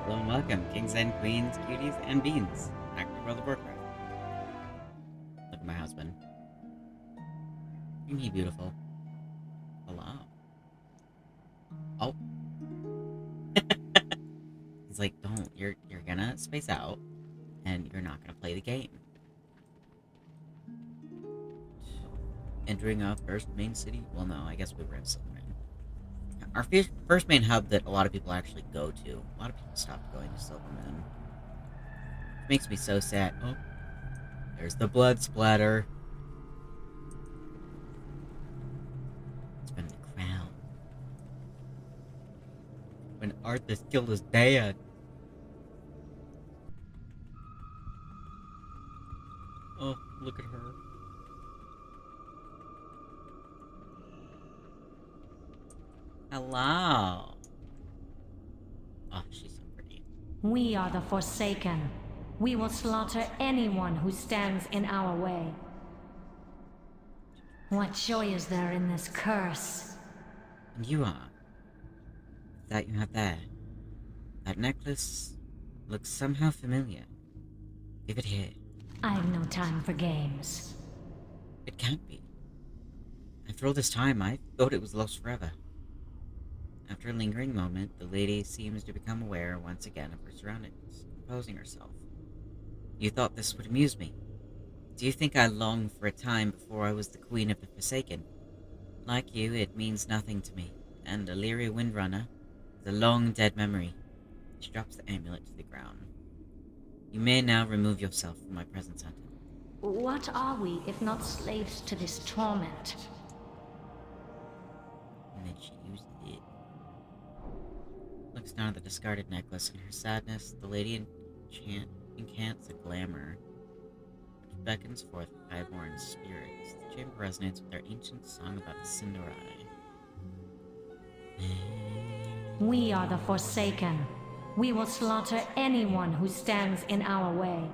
Hello and welcome, kings and queens, cuties and beans, back to the world of Warcraft. Look at my husband. Isn't he beautiful? Hello. Oh. He's like, don't. You're gonna space out, and you're not gonna play the game. Entering our first main city? Well, no, I guess we were in Silverpine. Our first main hub that a lot of people actually go to. A lot of people stopped going to Silvermoon. It makes me so sad. Oh. There's the blood splatter. It's been the crown. When Arthas killed his dad. Oh, look at her. Hello. Oh, she's so pretty. We are the Forsaken. We will slaughter anyone who stands in our way. What joy is there in this curse? And you are. That you have there. That necklace looks somehow familiar. Give it here. I have no time for games. It can't be. After all this time, I thought it was lost forever. After a lingering moment, the lady seems to become aware once again of her surroundings, composing herself. You thought this would amuse me. Do you think I longed for a time before I was the queen of the Forsaken? Like you, it means nothing to me, and Illyria Windrunner is a long-dead memory. She drops the amulet to the ground. You may now remove yourself from my presence, Hunter. What are we if not slaves to this torment? And then she uses it. Looks down at the discarded necklace. In her sadness, the lady incants a glamour which beckons forth highborn spirits. The chamber resonates with their ancient song about the Cinderai. We are the Forsaken. We will slaughter anyone who stands in our way.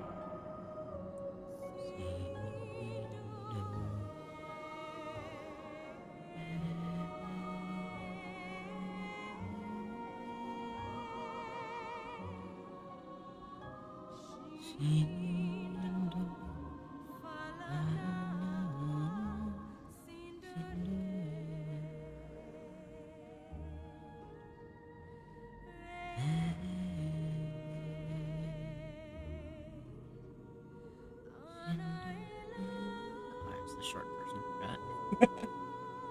It's the short version. Forgot.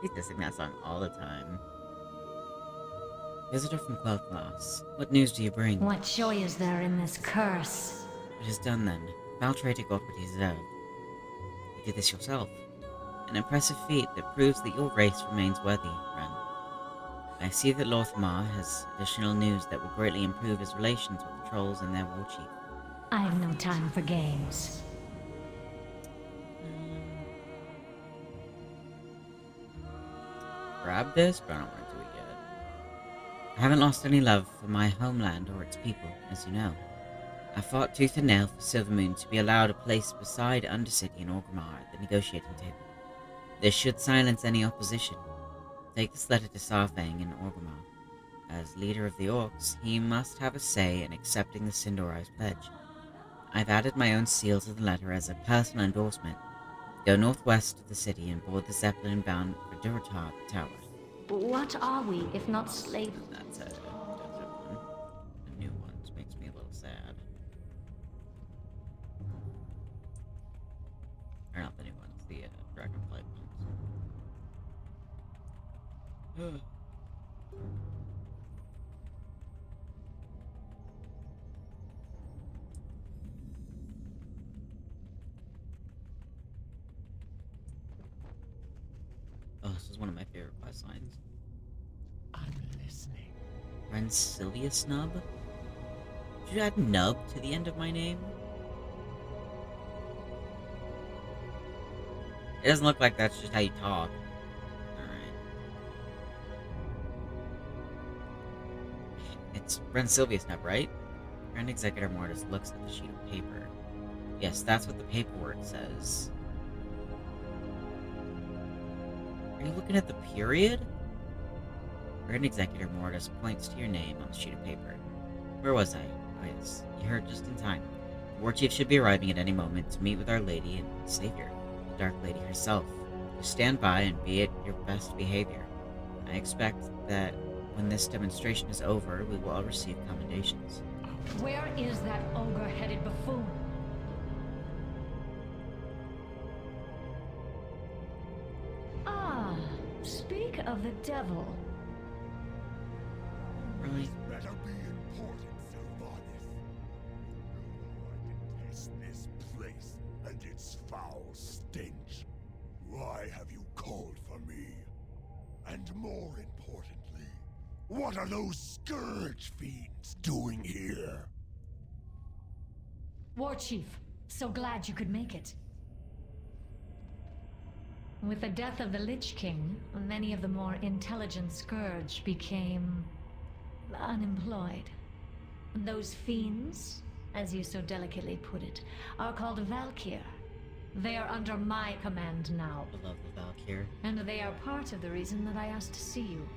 He's dissing that song all the time. Visitor from Glass. What news do you bring? What joy is there in this curse? It is done then. Valtrate got what he deserved. You did this yourself. An impressive feat that proves that your race remains worthy, Ren. I see that Lorthamar has additional news that will greatly improve his relations with the trolls and their war chief. I have no time for games. Grab this, but I don't want to do it yet. I haven't lost any love for my homeland or its people, as you know. I fought tooth and nail for Silvermoon to be allowed a place beside Undercity and Orgrimmar at the negotiating table. This should silence any opposition. Take this letter to Sarfang in Orgrimmar. As leader of the Orcs, he must have a say in accepting the Sindorai's pledge. I've added my own seal to the letter as a personal endorsement. Go northwest of the city and board the Zeppelin bound for Durotar Tower. What are we if not slaves? That's a desert one. The new ones makes me a little sad. Or not the new ones, the Dragonflight ones. Oh, this is one of my favorite quest lines. I'm listening. Ren Sylvia Snub? Did you add nub to the end of my name? It doesn't look like that's just how you talk. Alright. It's Ren Sylvia Snub, right? Grand Executor Mortis looks at the sheet of paper. Yes, that's what the paperwork says. Are you looking at the period? Grand Executor Mortis points to your name on the sheet of paper. Where was I? Oh yes, you heard just in time. The War Chief should be arriving at any moment to meet with Our Lady and Savior, the Dark Lady herself. Just stand by and be at your best behavior. I expect that when this demonstration is over, we will all receive commendations. Where is that ogre-headed buffoon? Ah, speak of the devil. Really? Better be important, Sylvanas. You know I detest this place and its foul stench. Why have you called for me? And more importantly, what are those scourge fiends doing here? War Chief, so glad you could make it. With the death of the Lich King, many of the more intelligent Scourge became unemployed. Those fiends, as you so delicately put it, are called Valkyr. They are under my command now, I love the Valkyr. and they are part of the reason that I asked to see you.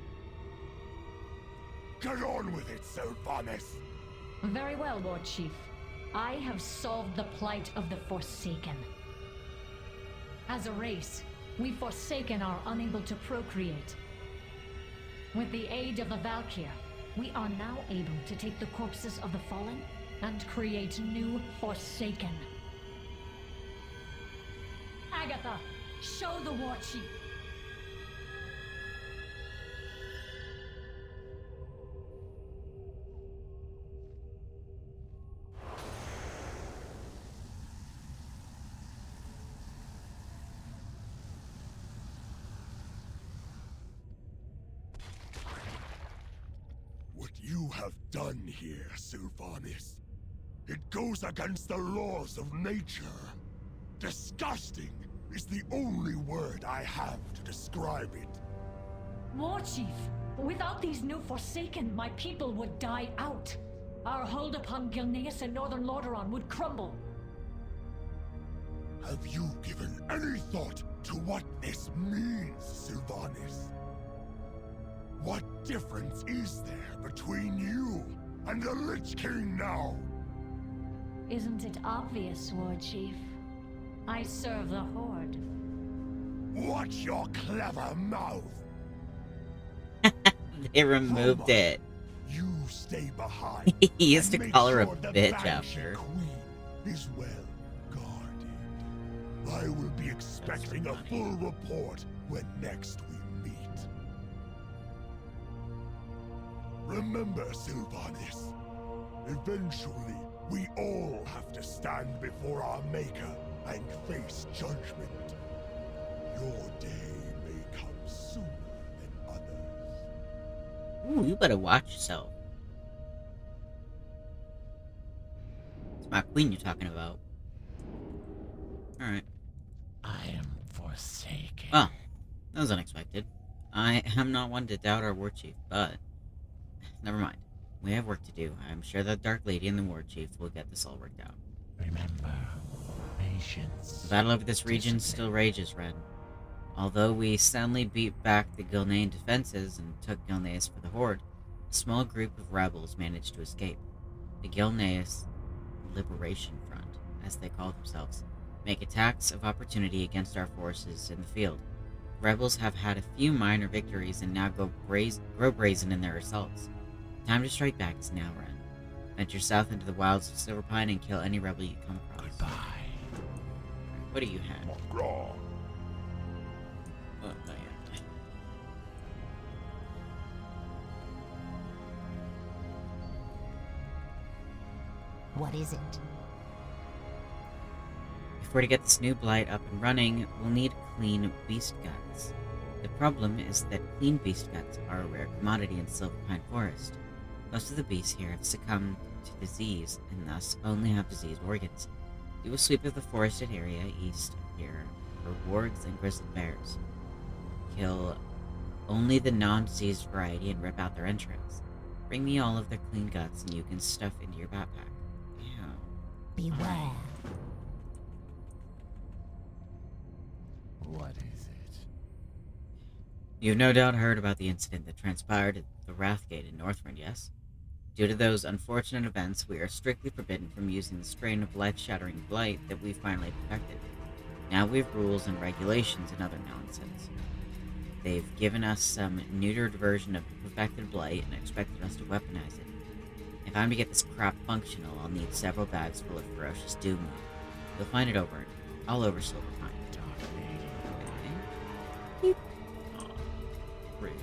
Get on with it, Sylvanas! Very well, War Chief. I have solved the plight of the Forsaken. As a race, we Forsaken are unable to procreate. With the aid of the Valkyr, we are now able to take the corpses of the fallen and create new Forsaken. Agatha, show the War Chief. What you have done here, Sylvanas, it goes against the laws of nature. Disgusting is the only word I have to describe it. War Chief, without these new Forsaken, my people would die out. Our hold upon Gilneas and Northern Lordaeron would crumble. Have you given any thought to what this means, Sylvanas? What difference is there between you and the Lich King now? Isn't it obvious, War Chief? I serve the Horde. Watch your clever mouth! They removed it. You stay behind. He used and to make call her a sure the bitch Banshee after. Queen is well guarded. I will be expecting a full report when next we meet. Remember, Sylvanas, eventually we all have to stand before our Maker and face judgment. Your day may come sooner than others. Ooh, you better watch yourself. It's my queen you're talking about. Alright. I am forsaken. Well, that was unexpected. I am not one to doubt our War Chief, but never mind. We have work to do. I'm sure that Dark Lady and the War Chief will get this all worked out. Remember, patience. The battle over this region still rages, Red. Although we soundly beat back the Gilnean defenses and took Gilneas for the Horde, a small group of rebels managed to escape. The Gilneas Liberation Front, as they call themselves, make attacks of opportunity against our forces in the field. Rebels have had a few minor victories and now grow brazen in their assaults. Time to strike back is now, Ren. Venture south into the wilds of Silverpine and kill any rebel you come across. Goodbye. What do you have? McGraw. Oh, not yet. What is it? If we're to get this new blight up and running, we'll need clean beast guts. The problem is that clean beast guts are a rare commodity in Silverpine Forest. Most of the beasts here have succumbed to disease, and thus only have diseased organs. Do a sweep of the forested area east of here for wargs and grizzled bears. Kill only the non-diseased variety and rip out their entrails. Bring me all of their clean guts and you can stuff into your backpack. Yeah. Beware. What is it? You've no doubt heard about the incident that transpired at the Wrathgate in Northrend, yes? Due to those unfortunate events, we are strictly forbidden from using the strain of life-shattering blight that we finally perfected. Now we have rules and regulations and other nonsense. They've given us some neutered version of the perfected blight and expected us to weaponize it. If I'm to get this crap functional, I'll need several bags full of ferocious doom meat. You'll find it all over Silverpine. Okay. Aw, rude.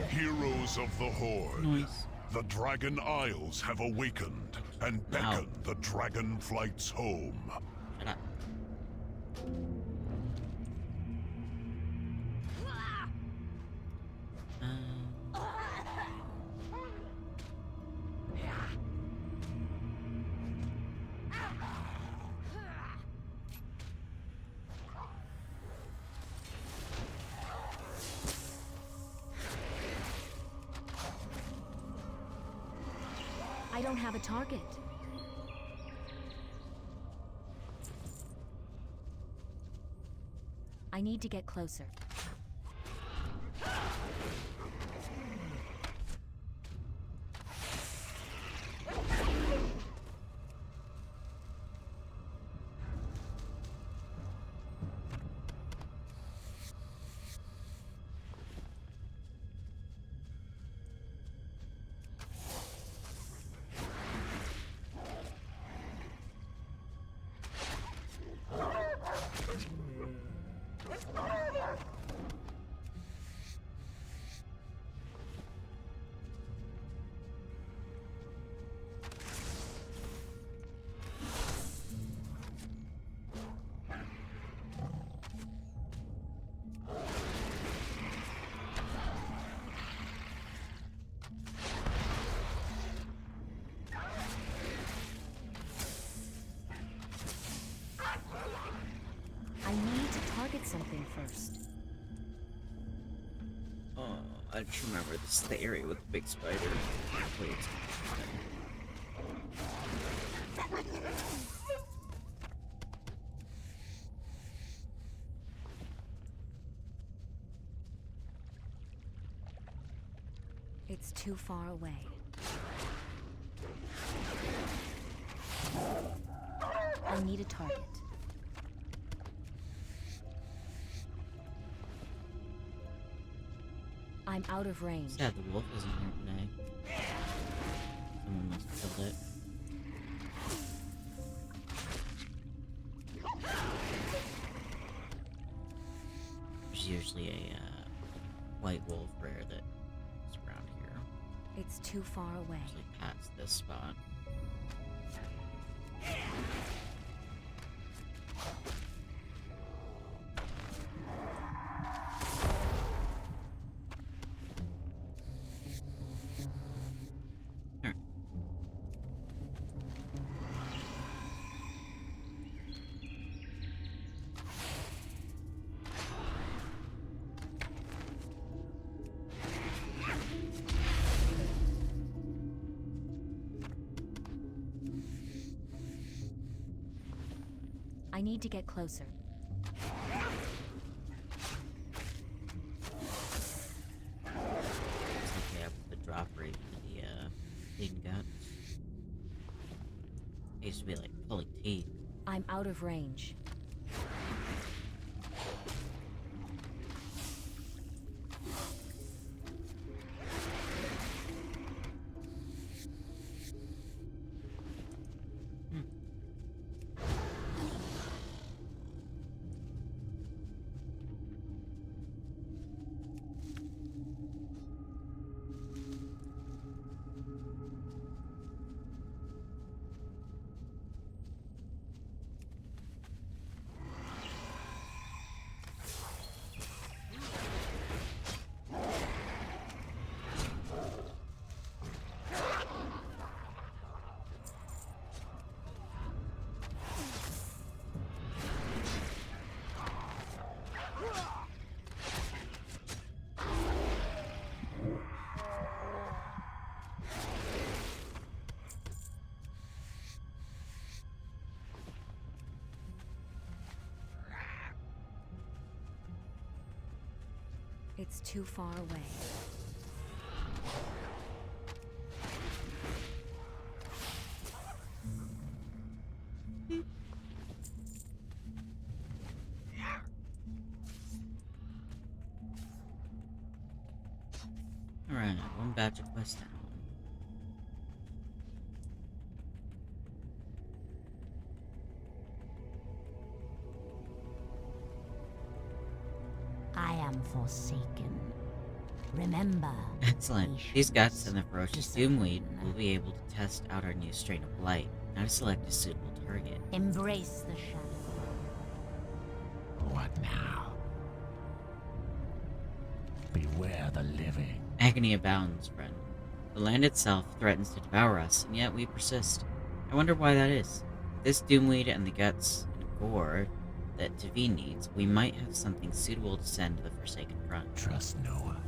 Heroes of the Horde. Nice. The Dragon Isles have awakened and beckon the Dragon Flights home. Shut up. I don't have a target. I need to get closer. I need to target something first. Oh, I just remember this is the area with the big spider. Please. It's too far away. I need a target. I'm out of range. Sad the wolf isn't here today. Someone must have killed it. There's usually a white wolf rare that's around here. It's too far away. Usually past this spot. I need to get closer. Looks like they have the drop rate for the bleeding guts. It used to be like pulling teeth. I'm out of range. It's too far away. Alright, one batch of quests down. I am forsaken. Remember. Excellent. These guts and the ferocious discipline. Doomweed will be able to test out our new strain of blight. Now to select a suitable target. Embrace the shadow. What now? Beware the living. Agony abounds, friend. The land itself threatens to devour us, and yet we persist. I wonder why that is. With this Doomweed and the guts and gore that Tavi needs, we might have something suitable to send to the Forsaken Front. Trust no one.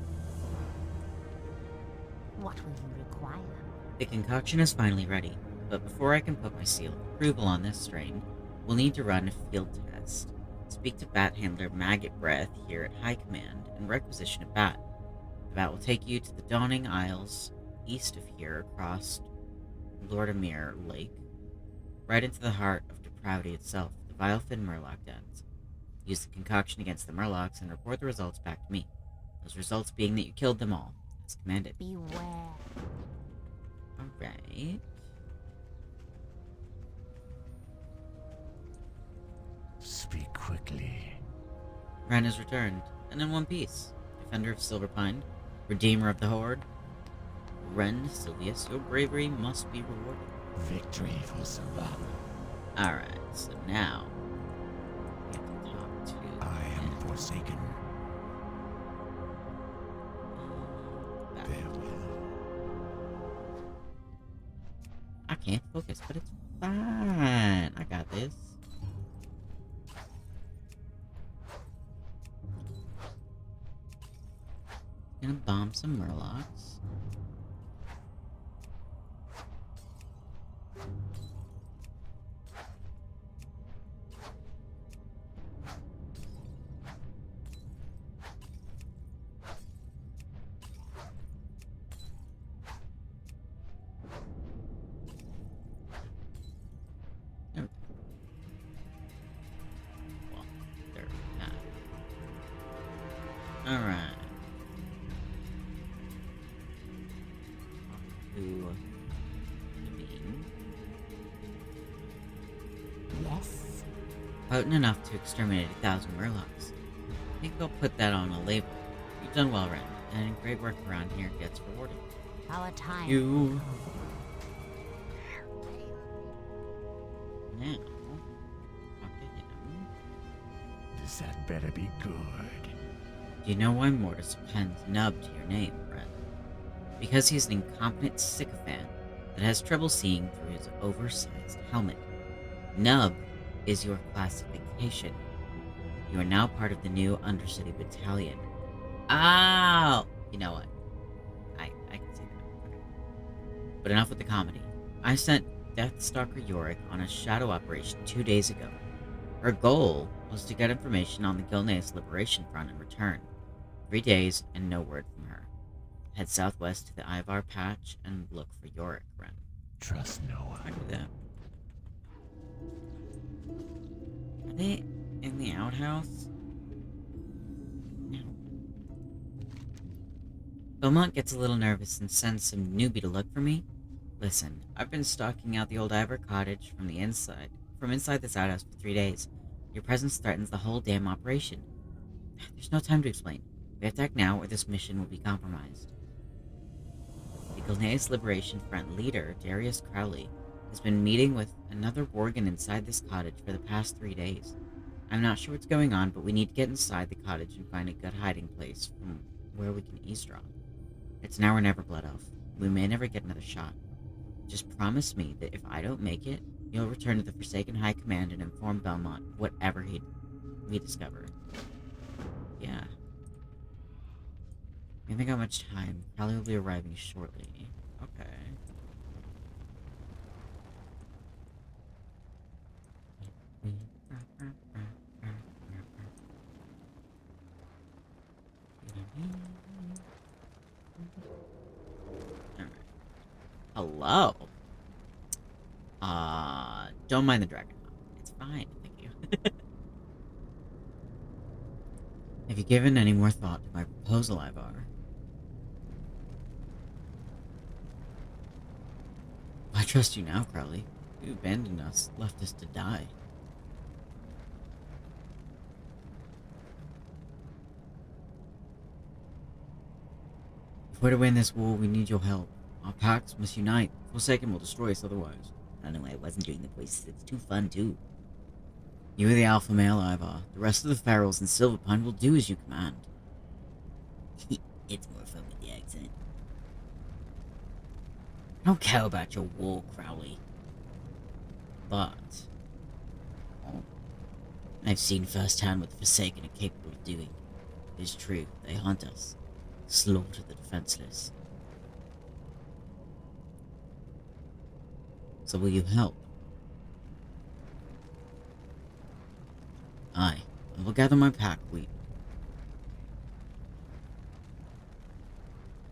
What will you require? The concoction is finally ready, but before I can put my seal of approval on this strain, we'll need to run a field test. Speak to Bat Handler Maggot Breath here at High Command and requisition a bat. The bat will take you to the Dawning Isles, east of here across Lordamere Lake, right into the heart of depravity itself, the Vilefin Murloc dens. Use the concoction against the Murlocs and report the results back to me. Those results being that you killed them all, as commanded. Beware. Alright. Speak quickly. Ren has returned, and in one piece. Defender of Silverpine, Redeemer of the Horde. Ren, Sylvius, your bravery must be rewarded. Victory for Sylvanas. Alright, so now we have to talk to I am forsaken. Bat. Farewell. I can't focus, but it's fine. I got this. Gonna bomb some Murlocs. There we go. Well, there we go. Alright. To Naveen. Yes. Potent enough to exterminate 1,000 Murlocs. I think they'll put that on a label. You've done well, Ren, and great work around here gets rewarded. Our time. You. Now, talk to him. This had better be good. Do you know why Mortis appends Nub to your name, Ren? Because he's an incompetent sycophant that has trouble seeing through his oversized helmet. Nub is your classification. You are now part of the new Undercity Battalion. Oh! You know what? I can see that. Okay. But enough with the comedy. I sent Deathstalker Yorick on a shadow operation 2 days ago. Her goal was to get information on the Gilneas Liberation Front in return. 3 days and no word from her. Head southwest to the Ivar Patch and look for Yorick, Ren. Trust no I one. do that. Are they in the outhouse? No. Beaumont gets a little nervous and sends some newbie to look for me. Listen, I've been stalking out the old Ivor cottage from inside this outhouse for 3 days. Your presence threatens the whole damn operation. There's no time to explain. We have to act now or this mission will be compromised. The Gilneas Liberation Front leader, Darius Crowley, has been meeting with another Worgen inside this cottage for the past 3 days. I'm not sure what's going on, but we need to get inside the cottage and find a good hiding place from where we can eavesdrop. It's now or never, Blood Elf. We may never get another shot. Just promise me that if I don't make it, you'll return to the Forsaken High Command and inform Belmont whatever we discover. Yeah. We haven't got much time. Probably will be arriving shortly. Okay. Hello. Don't mind the dragon. It's fine, thank you. Have you given any more thought to my proposal, Ivar? I trust you now, Crowley. You abandoned us, left us to die. If we're to win this war, we need your help. Our packs must unite. Forsaken will destroy us otherwise. I don't know why I wasn't doing the voices. It's too fun, too. You are the alpha male, Ivar. The rest of the ferals and Silverpine will do as you command. It's more fun with the accent. I don't care about your war, Crowley. But... oh, I've seen firsthand what the Forsaken are capable of doing. It is true, they hunt us. Slaughter the defenseless. So will you help? Aye, I will gather my pack.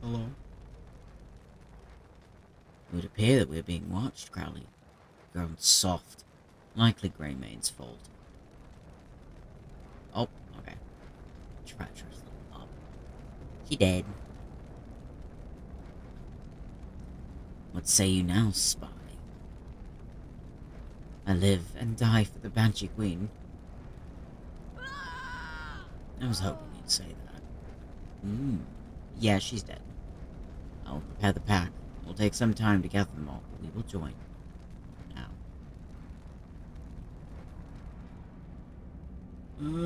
Hello? It would appear that we're being watched, Crowley. Grown soft. Likely Greymaine's fault. Oh, okay. Treacherous little mob. He dead. What say you now, spy? I live and die for the Banshee Queen. I was hoping you'd say that. Yeah, she's dead. I'll prepare the pack. It will take some time to gather them all, but we will join. Now.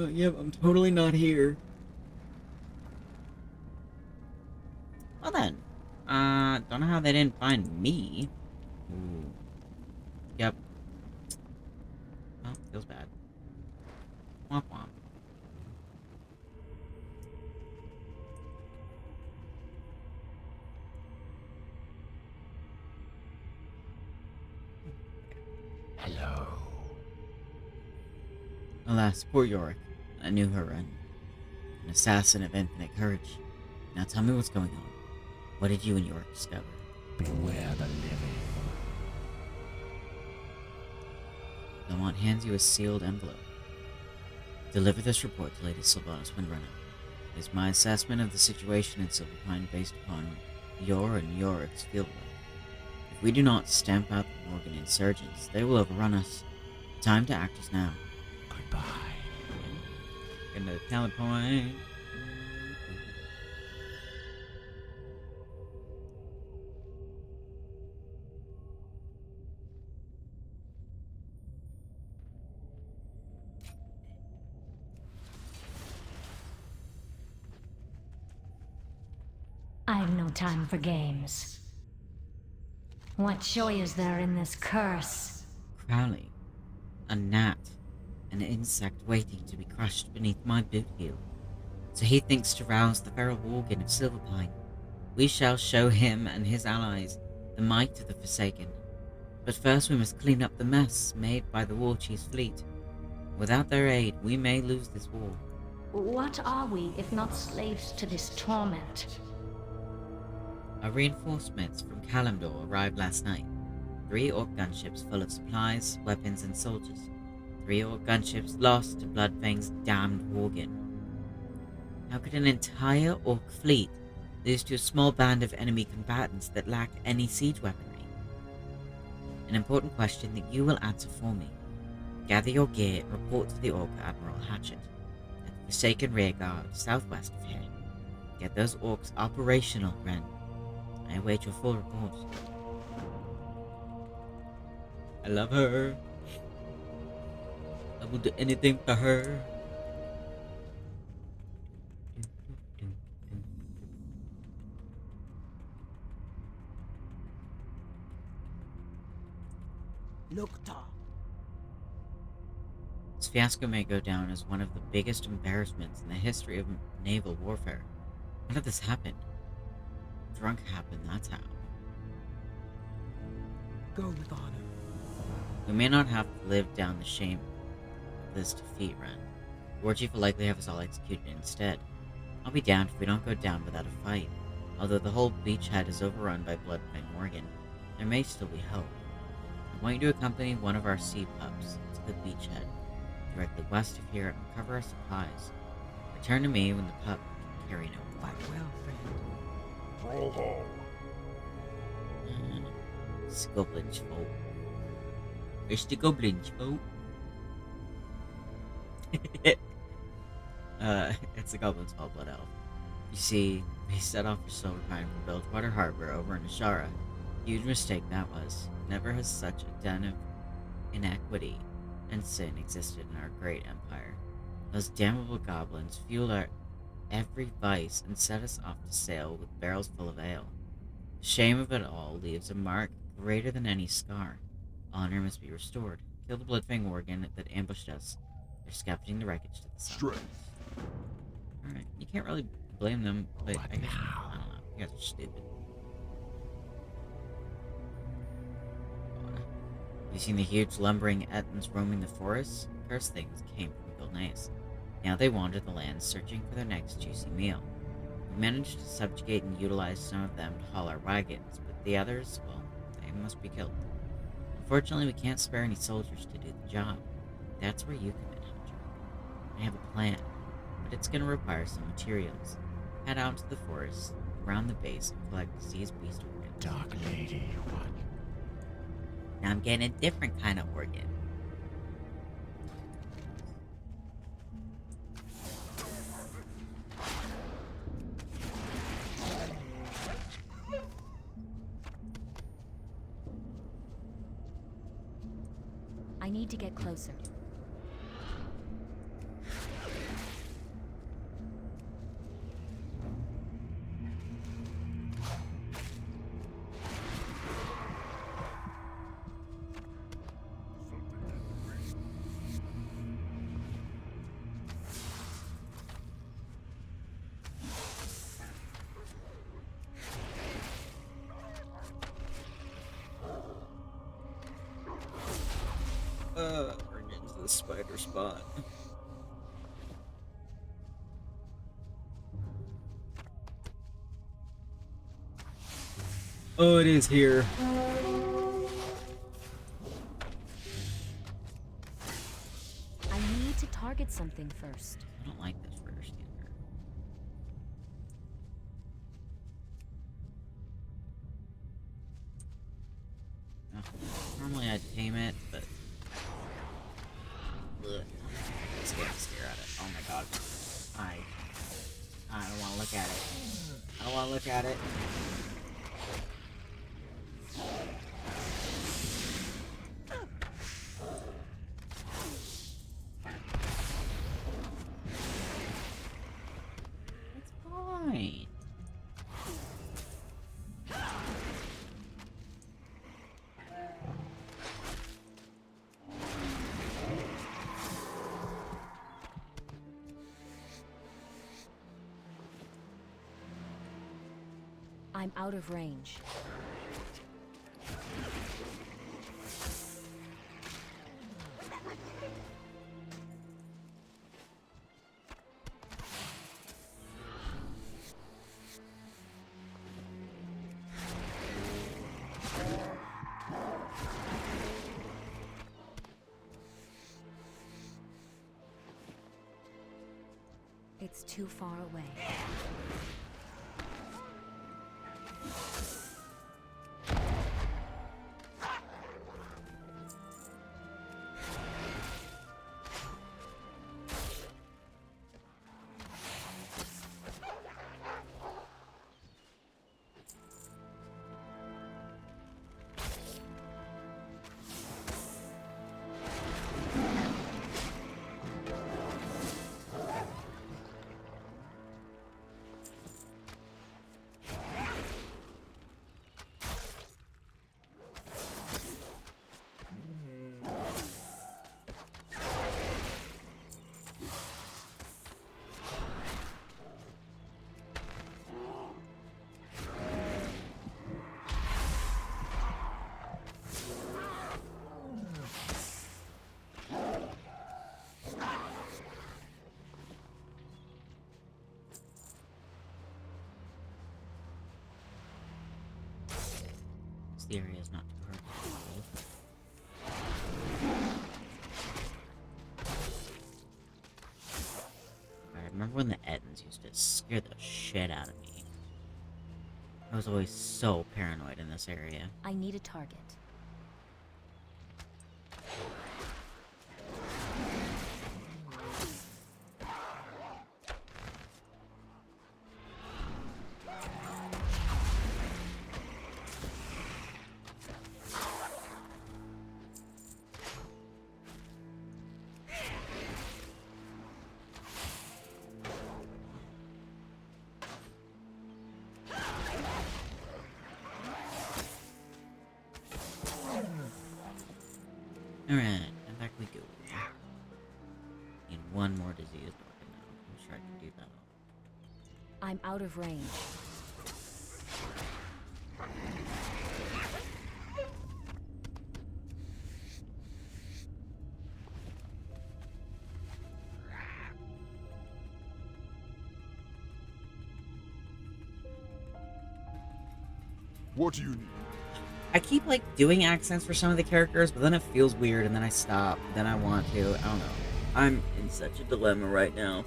Yep, I'm totally not here. Well then. Don't know how they didn't find me. Ooh. Yep. Oh, feels bad. Womp womp. Hello. Alas, poor Yorick. I knew her end. An assassin of infinite courage. Now tell me what's going on. What did you and Yorick discover? Beware the living. Belmont hands you a sealed envelope. Deliver this report to Lady Sylvanas Windrunner. It is my assessment of the situation in Silverpine based upon your and Yorick's fieldwork. If we do not stamp out the Morgan insurgents, they will overrun us. The time to act is now. Goodbye. Another talent point. I've no time for games. What joy is there in this curse? Crowley. A gnat. An insect waiting to be crushed beneath my boot heel. So he thinks to rouse the feral Worgen of Silverpine. We shall show him and his allies the might of the Forsaken. But first we must clean up the mess made by the War Chief's fleet. Without their aid, we may lose this war. What are we if not slaves to this torment? Our reinforcements from Kalimdor arrived last night. 3 Orc gunships full of supplies, weapons, and soldiers. 3 Orc gunships lost to Bloodfang's damned Worgen. How could an entire Orc fleet lose to a small band of enemy combatants that lack any siege weaponry? An important question that you will answer for me. Gather your gear and report to the Orc Admiral Hatchet at the Forsaken Rearguard southwest of here. Get those Orcs operational, Ren. I await your full report. I love her. I will do anything for her. This fiasco may go down as one of the biggest embarrassments in the history of naval warfare. How did this happen? Drunk happened, that's how. Go with honor. We may not have to live down the shame of this defeat, Ren. War Chief will likely have us all executed instead. I'll be damned if we don't go down without a fight, although the whole beachhead is overrun by Bloodfang Morgan. there may still be hope. I want you to accompany one of our sea pups to the beachhead, directly west of here, and recover our supplies. Return to me when the pup can carry no weapon. Well, friend. Troll home. It's the goblin's fault. It's the goblin's fault. It's the goblin's fault, Blood Elf. You see, they set off for Silverpine from Bilgewater Harbor over in Ashara. Huge mistake that was. Never has such a den of inequity and sin existed in our great empire. Those damnable goblins fueled our every vice and set us off to sail with barrels full of ale. The shame of it all leaves a mark greater than any scar. Honor must be restored. Kill the Bloodfang Worgen that ambushed us. They're scavenging the wreckage to the south. Strength. Alright, you can't really blame them, but What I guess, now? I don't know, you guys are stupid. Have you seen the huge lumbering Ettins roaming the forests? Cursed things came from Gilnace. Now they wander the lands searching for their next juicy meal. We managed to subjugate and utilize some of them to haul our wagons, but the others, well, they must be killed. Unfortunately, we can't spare any soldiers to do the job. That's where you come in, Hunter. I have a plan, but it's going to require some materials. Head out to the forest, around the base, and collect diseased beast organs. Dark Lady, what? Now I'm getting a different kind of organ. I need to get closer. We're getting to the spider spot. Oh, it is here. I need to target something first. I don't like this first either. Normally I'd tame it, but ugh. Just get to stare at it. Oh my god. I don't want to look at it. I don't want to look at it. It's fine. I'm out of range. It's too far away. the area is not too hard. I remember when the Ettins used to scare the shit out of me. I was always so paranoid in this area. I need a target. Alright, and back we go. Need one more diseased organ now. I'm sure I can do that. I'm out of range. What do you need? I keep, like, doing accents for some of the characters, but then it feels weird, and then I stop, then I want to. I don't know. I'm in such a dilemma right now.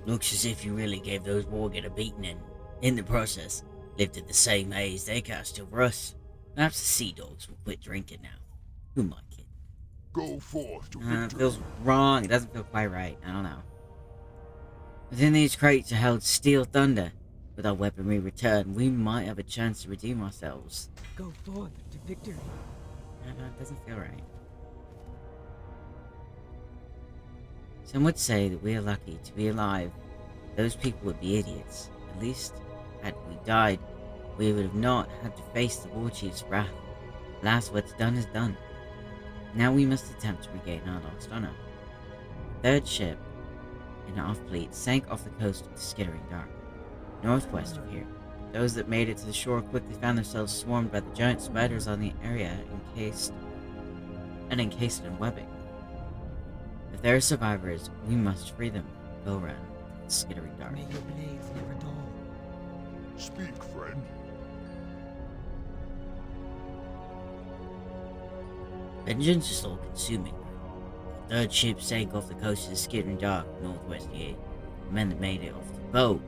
Looks as if you really gave those Worgen a beating and, in the process, lifted the same haze they cast over us. Perhaps the sea dogs will quit drinking now. Who am I kidding? Go forth to It victory. feels wrong. It doesn't feel quite right. I don't know. Within these crates are held steel thunder. With our weaponry returned, we might have a chance to redeem ourselves. Go forth to victory. I don't know, it doesn't feel right. Some would say that we are lucky to be alive. Those people would be idiots. At least, had we died, we would have not had to face the war chief's wrath. Alas, what's done is done. Now we must attempt to regain our lost honor. The third ship in our fleet sank off the coast of the Skittering Dark, northwest of here. Those that made it to the shore quickly found themselves swarmed by the giant spiders on the area, encased in webbing. If there are survivors, we must free them. Go run. Skittering Dark. May your blades never dull. Speak, friend. Vengeance is all-consuming. The third ship sank off the coast of the Skittering Dark, northwest here. The men that made it off the boat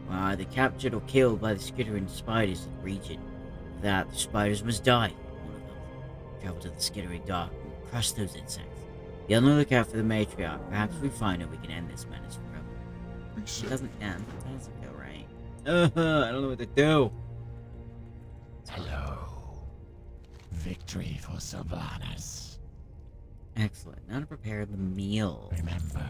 were either captured or killed by the skittering spiders of the region. For that, the spiders must die. One of them. Travel to the Skittering Dark and crush those insects. Be on the lookout for the matriarch. Perhaps we find her, we can end this menace forever. Be It safe. doesn't feel right. I don't know what to do. Hello. Victory for Sylvanas. Excellent. Now to prepare the meal. Remember,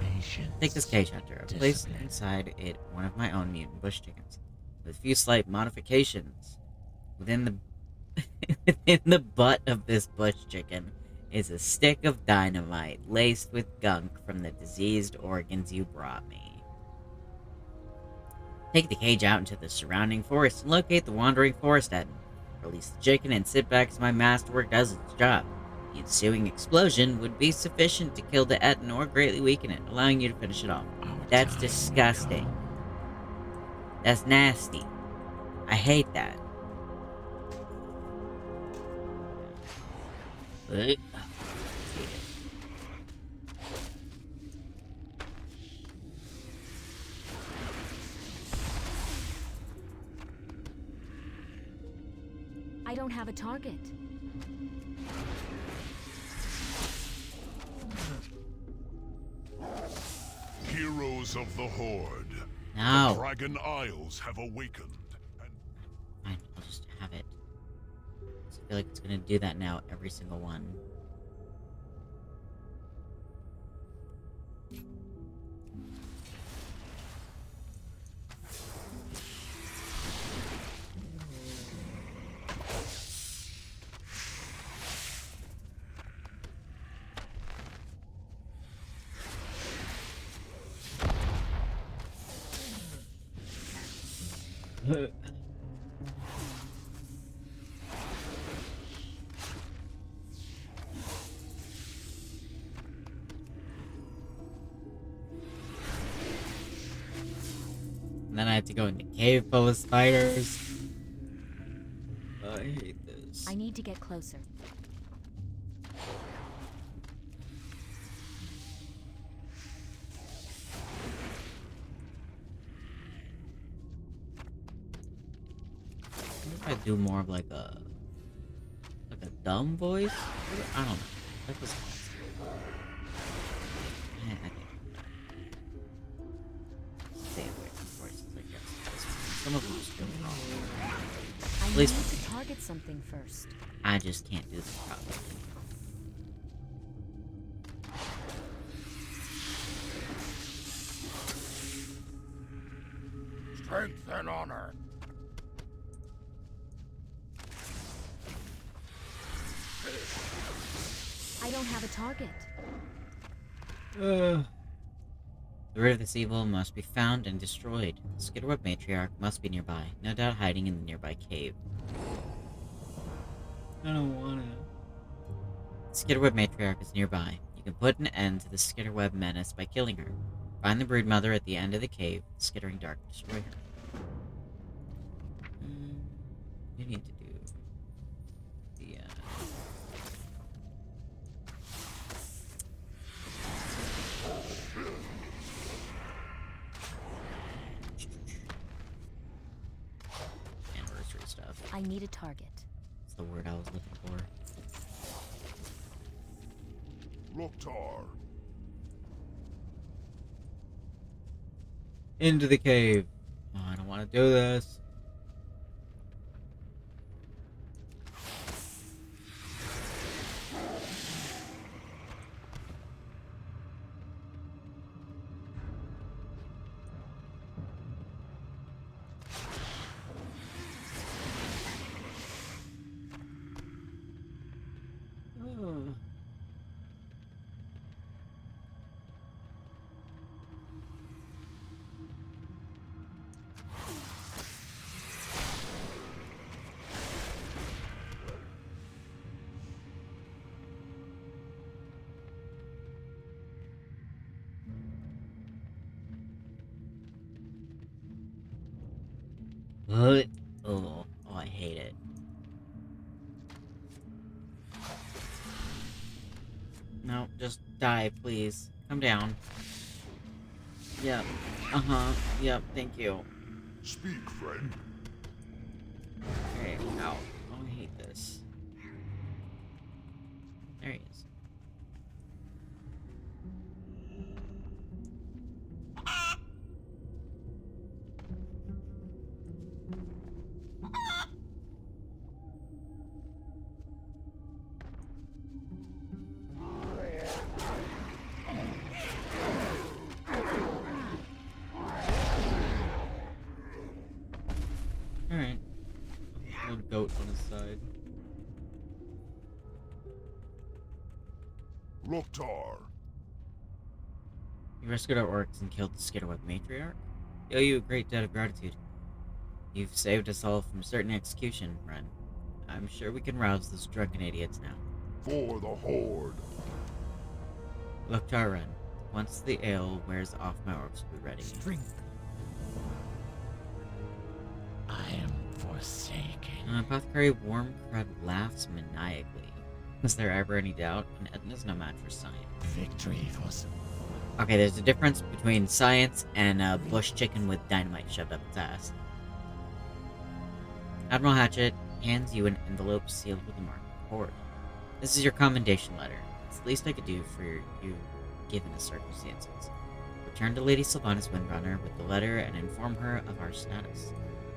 patience. Take this cage hunter. I've placed discipline. inside it one of my own mutant bush chickens, with a few slight modifications. Within the within the butt of this bush chicken is a stick of dynamite laced with gunk from the diseased organs you brought me. Take the cage out into the surrounding forest and locate the wandering forest Ettin. Release the chicken and sit back as my masterwork does its job. The ensuing explosion would be sufficient to kill the Ettin or greatly weaken it, allowing you to finish it off. Our That's time disgusting. will That's nasty. I hate that. Ugh. I don't have a target. Heroes of the Horde. The No. Dragon Isles have awakened. And Fine, I'll just have it. I feel like it's gonna do that now, every single one. And then I have to go in the cave full of spiders. I hate this. I need to get closer. What if I do more of like a dumb voice? I don't know. That was I think stay away from voices, I guess. Some of them just go wrong. I At need least to target something first. I just can't do this properly. Strength and honor. I don't have a target. The root of this evil must be found and destroyed. The Skitterweb Matriarch must be nearby, no doubt hiding in the nearby cave. I don't wanna. The Skitterweb Matriarch is nearby. You can put an end to the Skitterweb menace by killing her. Find the broodmother at the end of the cave, the skittering dark, destroy her. We need to do the anniversary stuff. I need a target. That's the word I was looking for. Loktar. Into the cave. Oh, I don't want to do this. Oh. What? Oh, I hate it. No, just die, please. Come down. Yep. Yep, thank you. Speak, friend. Okay, ow. Oh, I hate this. There he is. Alright. Little goat on his side. Loktar. You rescued our orcs and killed the Skitterweb Matriarch? I owe you a great debt of gratitude. You've saved us all from certain execution, Ren. I'm sure we can rouse those drunken idiots now. For the Horde. Look to our Ren. Once the ale wears off, my orcs will be ready. Strength. I am forsaken. Apothecary Wormcrud laughs maniacally. Was there ever any doubt? And Edna's no match for science. Victory for Okay, there's a difference between science and a bush chicken with dynamite shoved up its ass. Admiral Hatchet hands you an envelope sealed with the mark of the Horde. This is your commendation letter. It's the least I could do for you, given the circumstances. Return to Lady Sylvanas Windrunner with the letter and inform her of our status.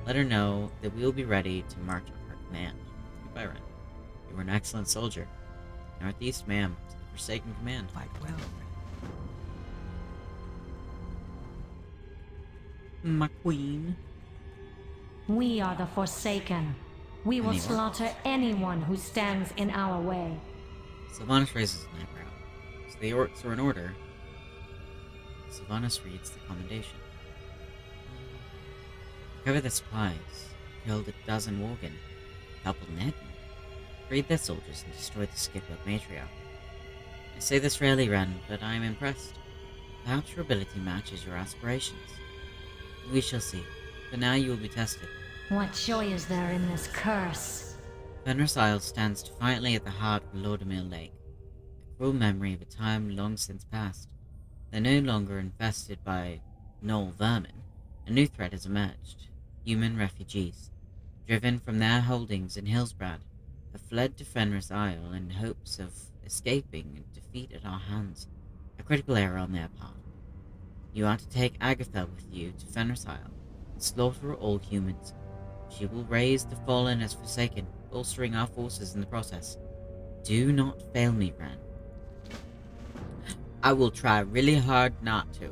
Let her know that we will be ready to march on her command. Goodbye, Ren. You were an excellent soldier. Northeast, ma'am, to the Forsaken Command. Fight well. My queen. We are the Forsaken. We will Anyone? slaughter anyone who stands in our way. Sylvanas raises an eyebrow. So the orcs are in order. Sylvanas reads the commendation. Recover the supplies. Killed a dozen Worgen. Coupled Ned. Freed their soldiers and destroyed the Skitweb Matriarch. I say this rarely, Ren, but I am impressed. Perhaps your ability matches your aspirations. We shall see. For now you will be tested. What joy is there in this curse? Fenris Isle stands defiantly at the heart of Laudermill Lake, a cruel memory of a time long since past. They're no longer infested by gnoll vermin. A new threat has emerged. Human refugees, driven from their holdings in Hillsbrad, have fled to Fenris Isle in hopes of escaping defeat at our hands. A critical error on their part. You are to take Agatha with you to Fenris Isle and slaughter all humans. She will raise the fallen as Forsaken, bolstering our forces in the process. Do not fail me, Ren. I will try really hard not to.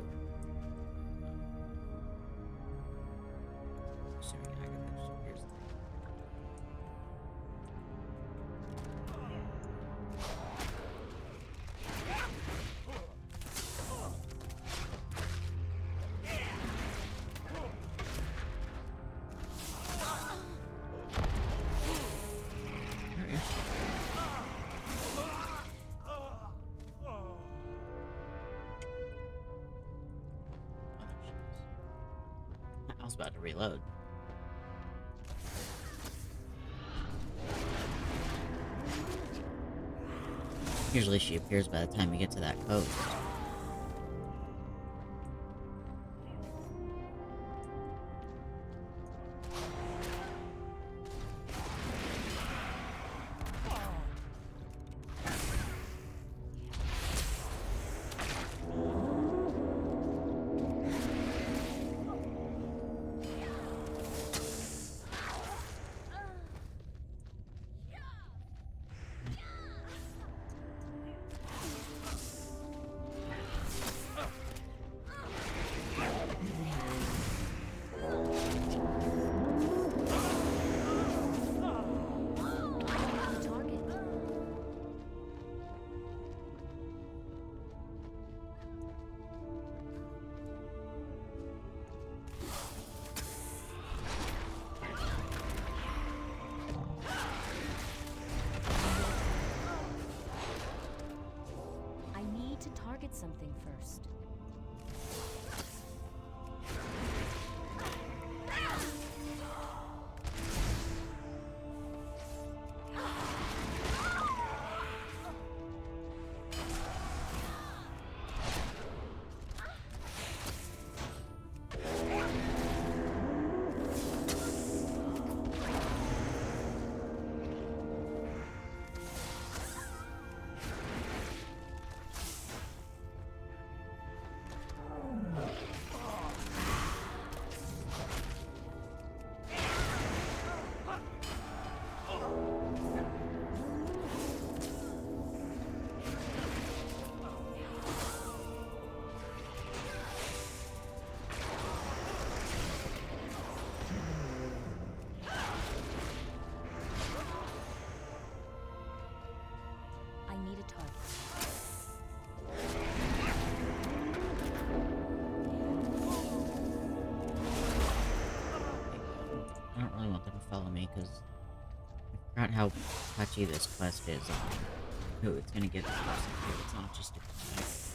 I was about to reload. Usually she appears by the time you get to that coast. Target something first. I don't really want them to follow me because I forgot how touchy this quest is on who it's gonna give the person to. It's not just a quest.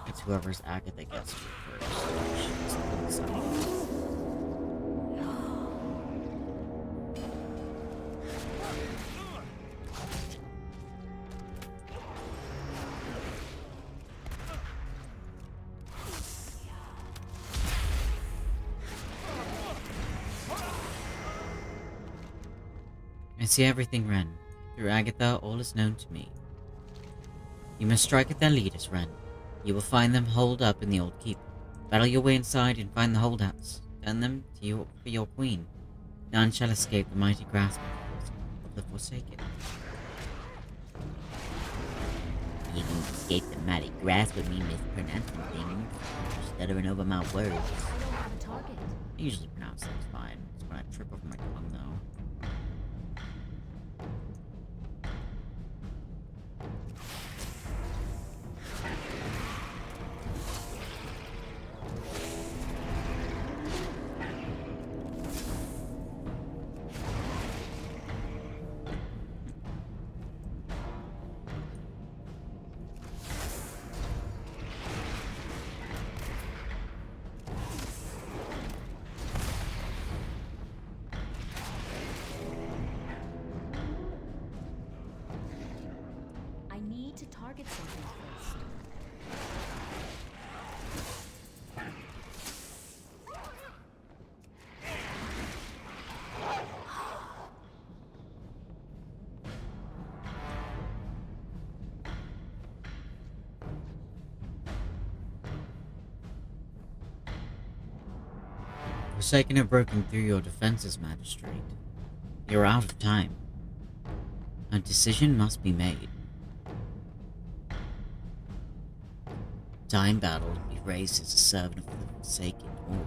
It's whoever's Agatha gets to first. I see everything, Ren. Through Agatha, all is known to me. You must strike at their leaders, Ren. You will find them holed up in the old keep. Battle your way inside and find the holdouts. Turn them to for your queen. None shall escape the mighty grasp of the Forsaken. You can escape the mighty grasp of me mispronouncing things, stuttering over my words. I don't have a target. I usually pronounce things fine. It's when I trip over my tongue, though. need to target something first. Forsaken have broken through your defenses, Magistrate. You're out of time. A decision must be made. Die in battle and be raised as a servant of the Forsaken, or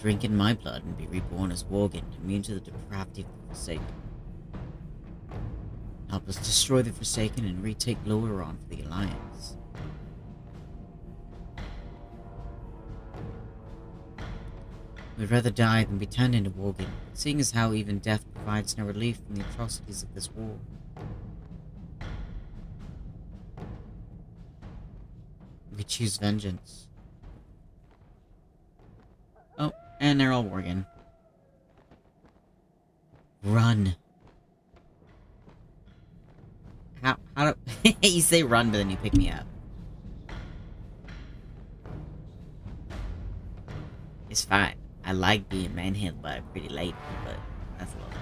drink in my blood and be reborn as Worgen, immune to the depravity of the Forsaken. Help us destroy the Forsaken and retake Lordaeron for the Alliance. We'd rather die than be turned into Worgen, seeing as how even death provides no relief from the atrocities of this war. We choose vengeance. Oh, and they're all Worgen. Run. How do you say run, but then you pick me up? It's fine. I like being manhandled by a pretty lady, but that's a little funny.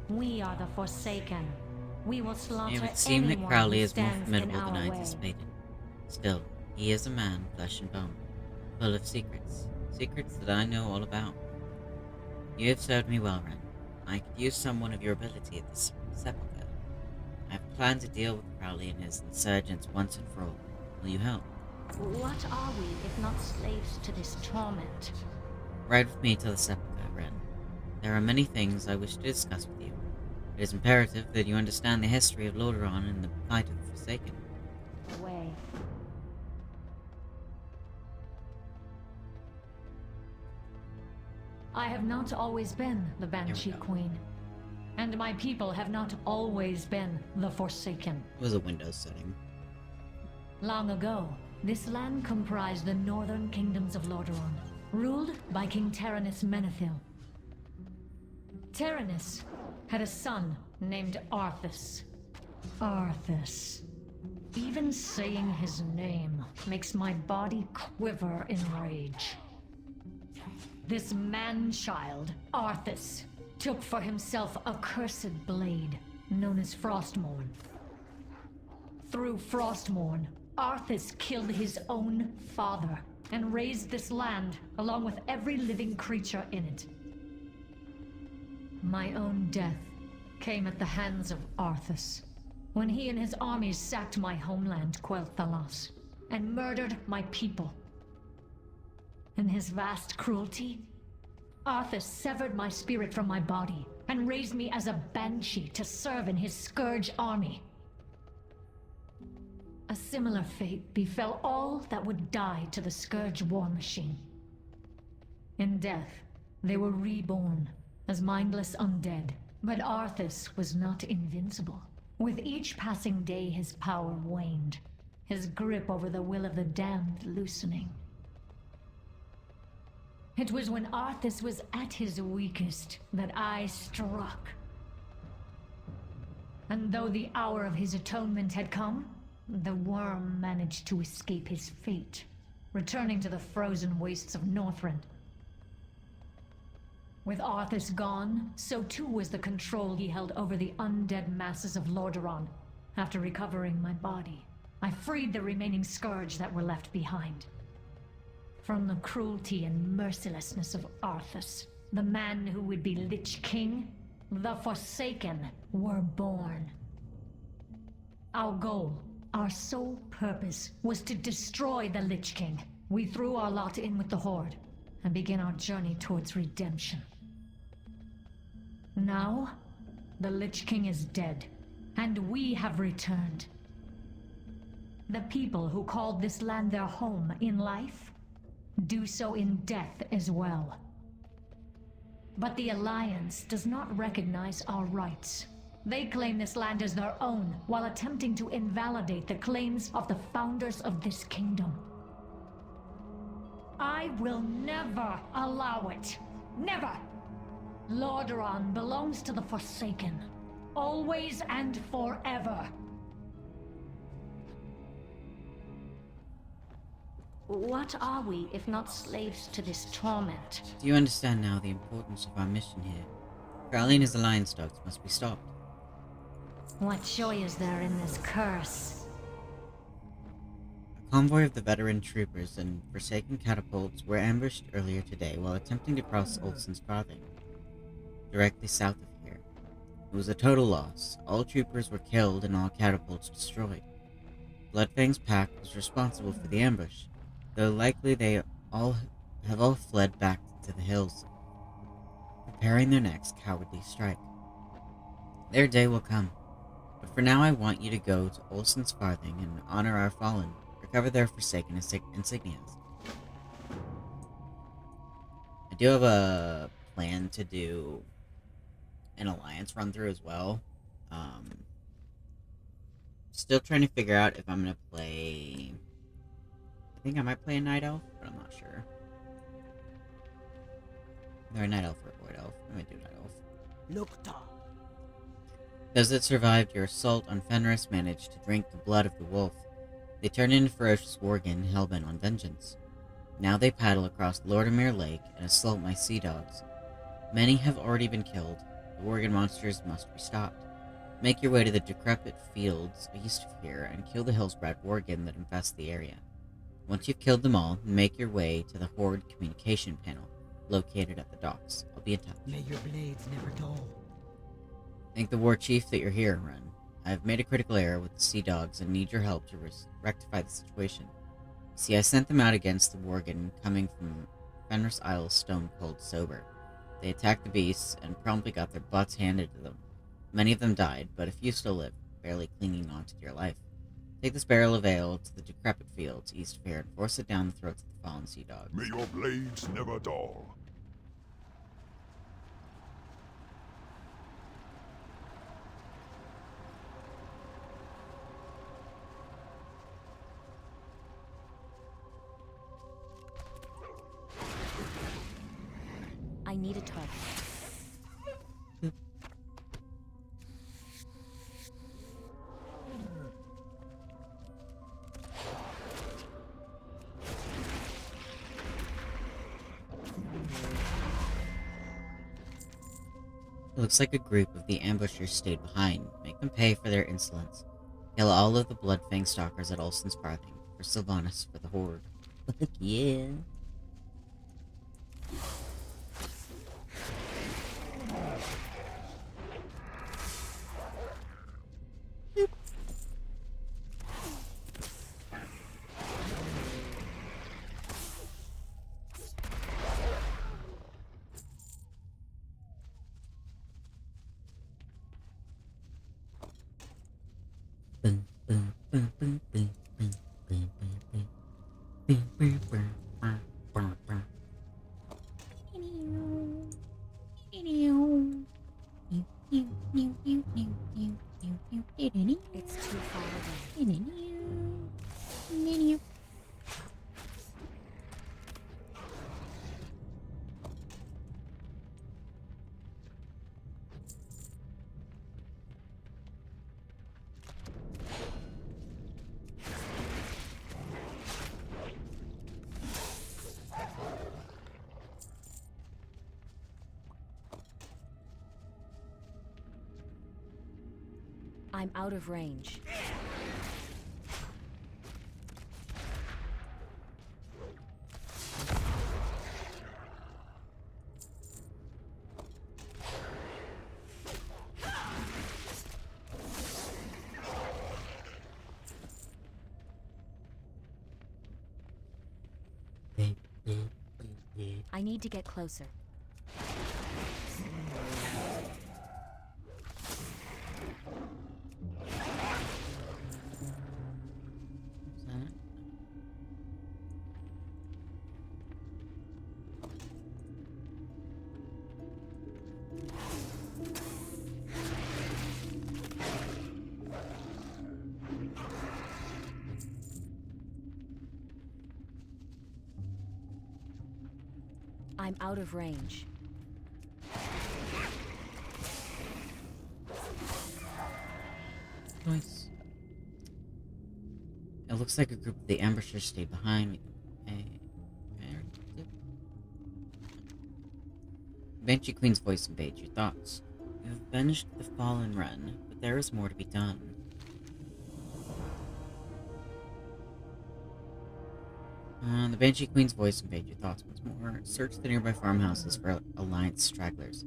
We are the Forsaken. We will slaughter It would seem that anyone Crowley who is more stands in formidable than our I way. anticipated. Still, he is a man, flesh and bone, full of secrets. Secrets that I know all about. You have served me well, Ren. I could use someone of your ability at this sepulchre. I have planned to deal with Crowley and his insurgents once and for all. Will you help? What are we if not slaves to this torment? Ride with me to the sepulchre, Ren. There are many things I wish to discuss with you. It is imperative that you understand the history of Lordaeron and the plight of the Forsaken. Away. I have not always been the Banshee go. Queen. And my people have not always been the Forsaken. It was a Windows setting. Long ago, this land comprised the northern kingdoms of Lordaeron, ruled by King Tyrannus Menethil. Tyrannus had a son named Arthas. Arthas. Even saying his name makes my body quiver in rage. This man-child, Arthas, took for himself a cursed blade known as Frostmourne. Through Frostmourne, Arthas killed his own father and raised this land along with every living creature in it. My own death came at the hands of Arthas, when he and his armies sacked my homeland, Quel'Thalas, and murdered my people. In his vast cruelty, Arthas severed my spirit from my body and raised me as a banshee to serve in his Scourge army. A similar fate befell all that would die to the Scourge war machine. In death, they were reborn as mindless undead, but Arthas was not invincible. With each passing day, his power waned, his grip over the will of the damned loosening. It was when Arthas was at his weakest that I struck. And though the hour of his atonement had come, the worm managed to escape his fate, returning to the frozen wastes of Northrend. With Arthas gone, so too was the control he held over the undead masses of Lordaeron. After recovering my body, I freed the remaining Scourge that were left behind. From the cruelty and mercilessness of Arthas, the man who would be Lich King, the Forsaken were born. Our goal, our sole purpose, was to destroy the Lich King. We threw our lot in with the Horde, and began our journey towards redemption. Now, the Lich King is dead, and we have returned. The people who called this land their home in life do so in death as well. But the Alliance does not recognize our rights. They claim this land as their own, while attempting to invalidate the claims of the founders of this kingdom. I will never allow it. Never! Lordaeron belongs to the Forsaken. Always and forever. What are we if not slaves to this torment? Do you understand now the importance of our mission here? Carolina's Alliance dogs must be stopped. What joy is there in this curse? A convoy of the veteran troopers and Forsaken catapults were ambushed earlier today while attempting to cross Olsen's Farthing, directly south of here. It was a total loss. All troopers were killed and all catapults destroyed. Bloodfang's pack was responsible for the ambush, though likely they have all fled back to the hills, preparing their next cowardly strike. Their day will come, but for now I want you to go to Olsen's Farthing and honor our fallen, recover their Forsaken insignias. I do have a plan to do an Alliance run-through as well. Still trying to figure out if I'm going to play... I think I might play a Night Elf, but I'm not sure. Either a Night Elf or a Void Elf. I might do Night Elf. Nocta. Those that survived your assault on Fenris managed to drink the blood of the wolf. They turned into ferocious worgen hellbent on vengeance. Now they paddle across Lordamere Lake and assault my sea dogs. Many have already been killed. The worgen monsters must be stopped. Make your way to the decrepit fields east of here and kill the Hillsbred worgen that infest the area. Once you've killed them all, make your way to the Horde communication panel, located at the docks. I'll be in touch. May your blades never dull. Thank the War Chief that you're here, Run. I have made a critical error with the Sea Dogs and need your help to rectify the situation. See, I sent them out against the worgen coming from Fenris Isle's stone cold sober. They attacked the beasts and promptly got their butts handed to them. Many of them died, but a few still live, barely clinging on to dear life. Take this barrel of ale to the decrepit fields east of here and force it down the throats of the fallen Sea Dogs. May your blades never dull. I need a target. It looks like a group of the ambushers stayed behind. Make them pay for their insolence. Kill all of the Bloodfang stalkers at Olsen's Farthing. For Sylvanas, for the Horde. Yeah. It's too far away. I'm out of range. I need to get closer. I'm out of range. Nice. It looks like a group of the ambushers stayed behind me. Banshee Queen's voice invades your thoughts. You have avenged the fallen Ren, but there is more to be done. The Banshee Queen's voice invades your thoughts once more. Search the nearby farmhouses for Alliance stragglers.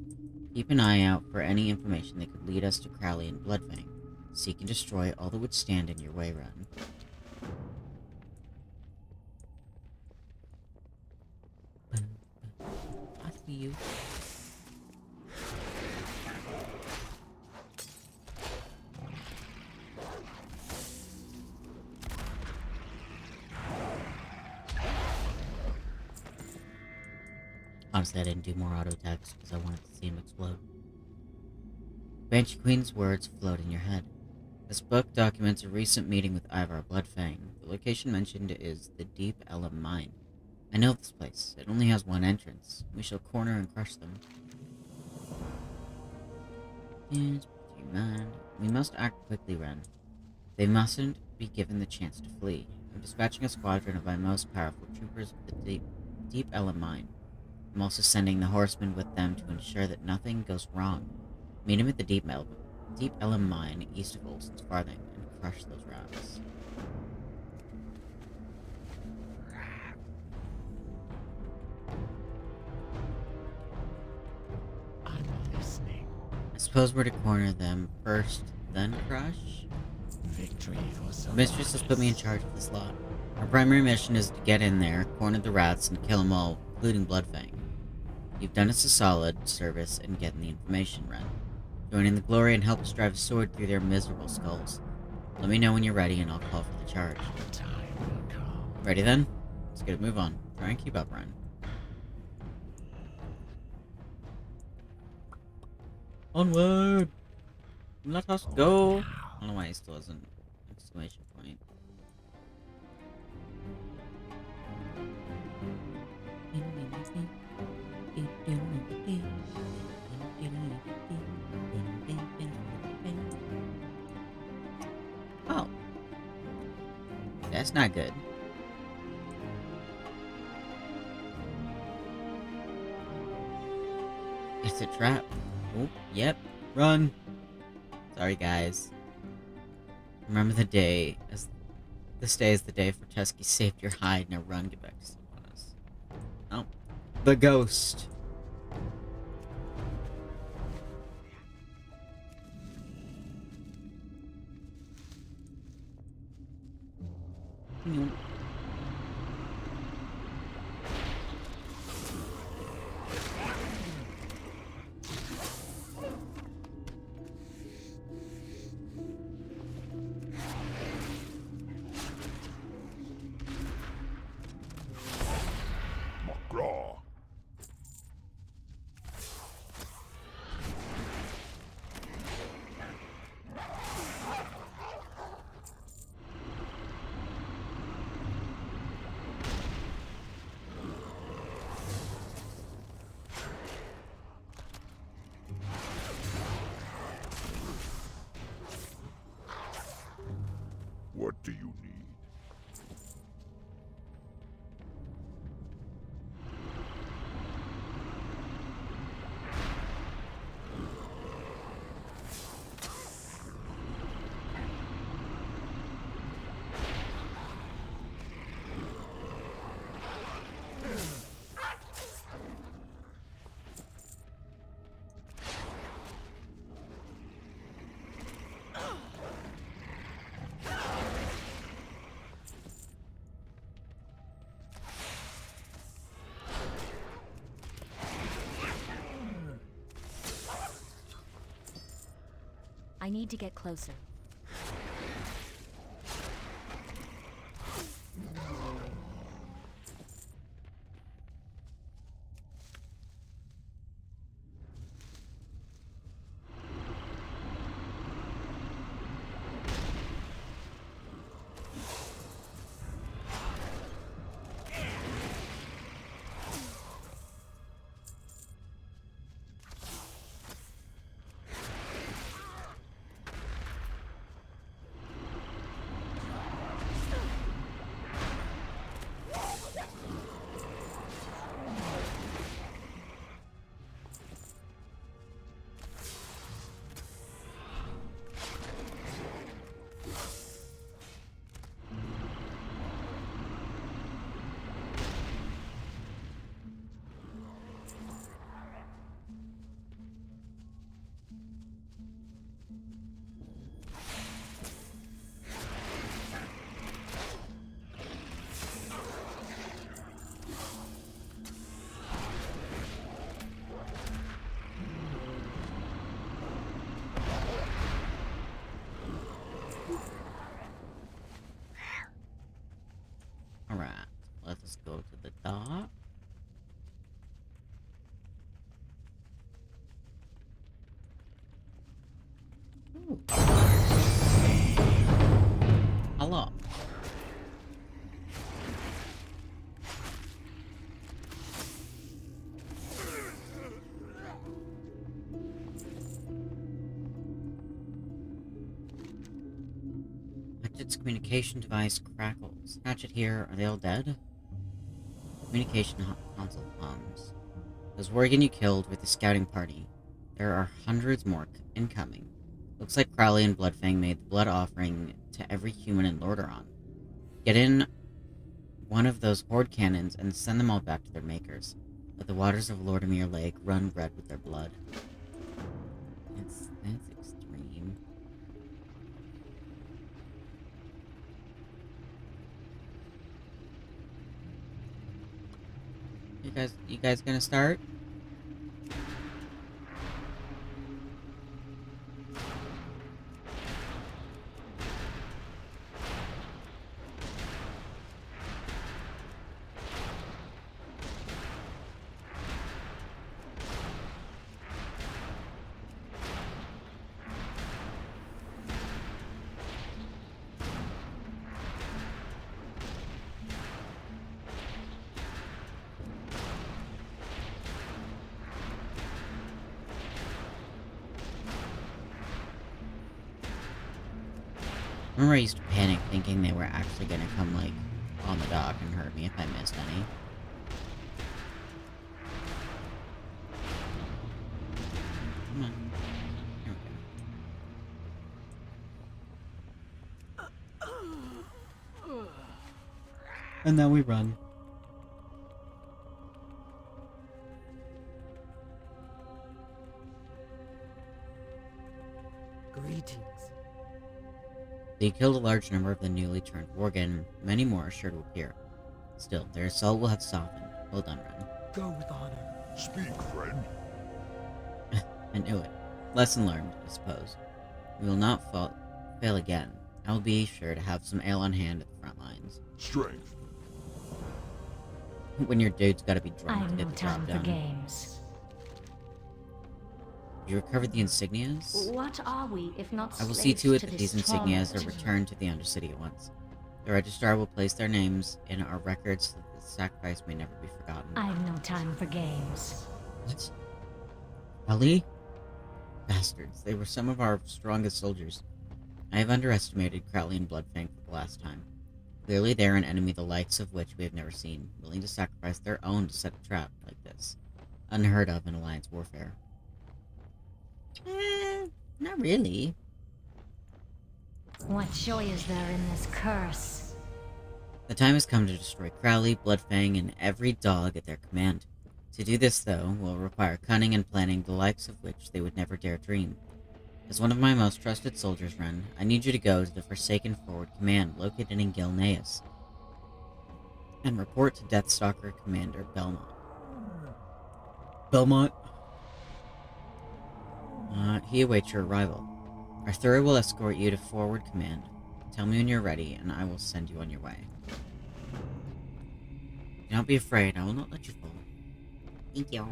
Keep an eye out for any information that could lead us to Crowley and Bloodfang. Seek and destroy all that would stand in your way, Ren. I see you. Honestly, I didn't do more auto attacks because I wanted to see him explode. Banshee Queen's words float in your head. This book documents a recent meeting with Ivar Bloodfang. The location mentioned is the Deep Ellum Mine. I know this place. It only has one entrance. We shall corner and crush them. Yes, to your mind. We must act quickly, Ren. They mustn't be given the chance to flee. I'm dispatching a squadron of my most powerful troopers to the Deep Ellum Mine. I'm also sending the horsemen with them to ensure that nothing goes wrong. Meet him at the Deep Ellum Mine east of Olsen's Farthing and crush those rats. I'm listening. I suppose we're to corner them first, then crush? Victory for The Sylvanas. mistress has put me in charge of this lot. Our primary mission is to get in there, corner the rats, and kill them all, including Bloodfang. You've done us a solid service in getting the information, Ren. Join in the glory and help us drive a sword through their miserable skulls. Let me know when you're ready and I'll call for the charge. The time will come. Ready then? Let's get a move on. Try and keep up, Ren. Onward! Let us go! I don't know why he still has an exclamation point. Oh. That's not good. It's a trap. Oh, yep. Run. Sorry, guys. Remember the day as this day is the day for Tusky saved your hide. Now run, get back to Sylvanas. Oh. The ghost. Magraw. What do you need? I need to get closer. Alright, let us go to the dock. Ooh. Hello. Hatchet's communication device crackles. Hatchet here, are they all dead? Communication console hums. Those Worgen you killed with the scouting party. There are hundreds more incoming. Looks like Crowley and Bloodfang made the blood offering to every human in Lordaeron. Get in one of those horde cannons and send them all back to their makers. Let the waters of Lordamere Lake run red with their blood. That's extreme. You guys gonna start? Remember I used to panic thinking they were actually gonna come, like, on the dock and hurt me if I missed any. Come on. Here we go. And then we run. Greetings. They killed a large number of the newly turned Worgen. Many more are sure to appear. Still, their assault will have softened. Well done, Ren. Go with honor. Speak, friend. I knew it. Lesson learned, I suppose. We will not fail again. I will be sure to have some ale on hand at the front lines. Strength. When your dude's gotta be drunk to I've get no the job time for done. games. You recovered the insignias? What are we, if not I will see slaves to it to that this these insignias are torment? returned to the Undercity at once. The Registrar will place their names in our records so that the sacrifice may never be forgotten. I've no time for games. What? Ellie? Bastards, they were some of our strongest soldiers. I have underestimated Crowley and Bloodfang for the last time. Clearly they are an enemy the likes of which we have never seen, willing to sacrifice their own to set a trap like this. Unheard of in alliance warfare. Not really. What joy is there in this curse? The time has come to destroy Crowley, Bloodfang, and every dog at their command. To do this, though, will require cunning and planning the likes of which they would never dare dream. As one of my most trusted soldiers, Ren, I need you to go to the Forsaken Forward Command located in Gilneas and report to Deathstalker Commander Belmont. Belmont? He awaits your arrival. Arthur will escort you to Forward Command. Tell me when you're ready, and I will send you on your way. Do not be afraid, I will not let you fall. Thank you.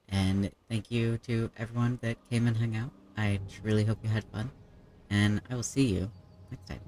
And thank you to everyone that came and hung out. I really hope you had fun, and I will see you next time.